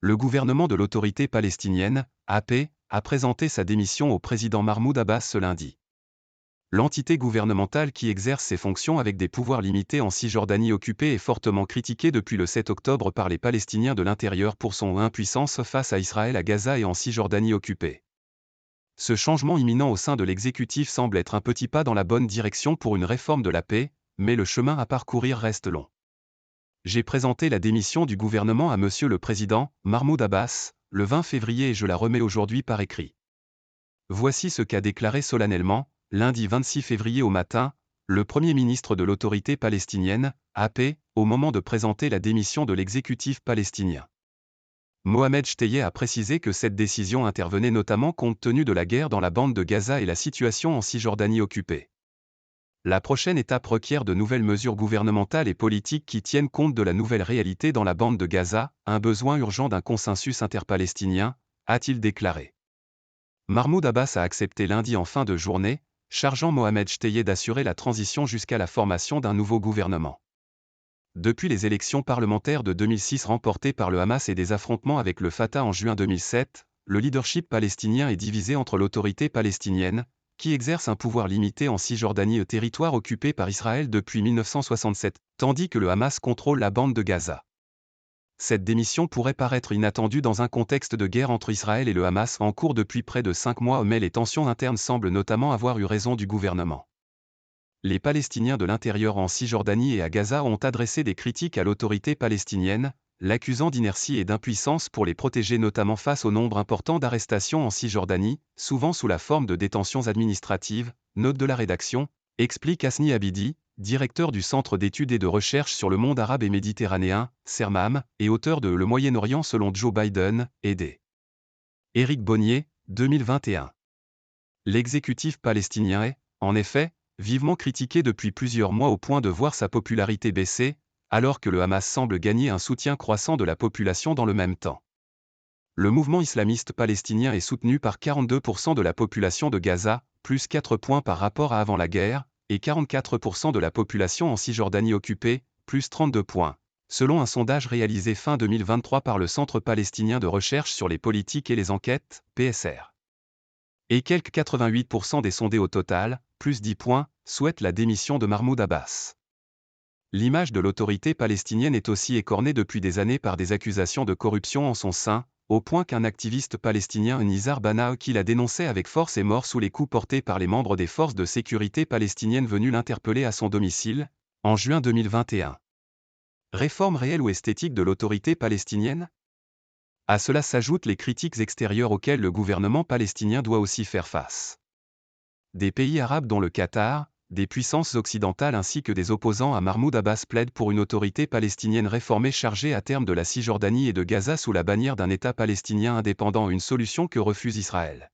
Le gouvernement de l'autorité palestinienne, AP, a présenté sa démission au président Mahmoud Abbas ce lundi. L'entité gouvernementale qui exerce ses fonctions avec des pouvoirs limités en Cisjordanie occupée est fortement critiquée depuis le 7 octobre par les Palestiniens de l'intérieur pour son impuissance face à Israël à Gaza et en Cisjordanie occupée. Ce changement imminent au sein de l'exécutif semble être un petit pas dans la bonne direction pour une réforme de la paix, mais le chemin à parcourir reste long. J'ai présenté la démission du gouvernement à Monsieur le Président, Mahmoud Abbas, le 20 février et je la remets aujourd'hui par écrit. Voici ce qu'a déclaré solennellement, lundi 26 février au matin, le Premier ministre de l'autorité palestinienne, AP, au moment de présenter la démission de l'exécutif palestinien. Mohamed Shteye a précisé que cette décision intervenait notamment compte tenu de la guerre dans la bande de Gaza et la situation en Cisjordanie occupée. La prochaine étape requiert de nouvelles mesures gouvernementales et politiques qui tiennent compte de la nouvelle réalité dans la bande de Gaza, un besoin urgent d'un consensus interpalestinien, a-t-il déclaré. Mahmoud Abbas a accepté lundi en fin de journée, chargeant Mohamed Shteye d'assurer la transition jusqu'à la formation d'un nouveau gouvernement. Depuis les élections parlementaires de 2006 remportées par le Hamas et des affrontements avec le Fatah en juin 2007, le leadership palestinien est divisé entre l'autorité palestinienne, qui exerce un pouvoir limité en Cisjordanie et territoire occupé par Israël depuis 1967, tandis que le Hamas contrôle la bande de Gaza. Cette démission pourrait paraître inattendue dans un contexte de guerre entre Israël et le Hamas en cours depuis près de 5 mois, mais les tensions internes semblent notamment avoir eu raison du gouvernement. Les Palestiniens de l'intérieur en Cisjordanie et à Gaza ont adressé des critiques à l'autorité palestinienne, l'accusant d'inertie et d'impuissance pour les protéger notamment face au nombre important d'arrestations en Cisjordanie, souvent sous la forme de détentions administratives, note de la rédaction, explique Hasni Abidi, directeur du Centre d'études et de recherche sur le monde arabe et méditerranéen, CERMAM, et auteur de Le Moyen-Orient selon Joe Biden, et Éric Bonnier, 2021. L'exécutif palestinien est, en effet, vivement critiqué depuis plusieurs mois au point de voir sa popularité baisser, alors que le Hamas semble gagner un soutien croissant de la population dans le même temps. Le mouvement islamiste palestinien est soutenu par 42% de la population de Gaza, plus 4 points par rapport à avant la guerre, et 44% de la population en Cisjordanie occupée, plus 32 points, selon un sondage réalisé fin 2023 par le Centre palestinien de recherche sur les politiques et les enquêtes, PSR. Et quelques 88% des sondés au total, plus 10 points, souhaitent la démission de Mahmoud Abbas. L'image de l'autorité palestinienne est aussi écornée depuis des années par des accusations de corruption en son sein, au point qu'un activiste palestinien Nizar Bana qui la dénonçait avec force est mort sous les coups portés par les membres des forces de sécurité palestiniennes venus l'interpeller à son domicile, en juin 2021. Réforme réelle ou esthétique de l'autorité palestinienne ? À cela s'ajoutent les critiques extérieures auxquelles le gouvernement palestinien doit aussi faire face. Des pays arabes dont le Qatar, des puissances occidentales ainsi que des opposants à Mahmoud Abbas plaident pour une autorité palestinienne réformée chargée à terme de la Cisjordanie et de Gaza sous la bannière d'un État palestinien indépendant, une solution que refuse Israël.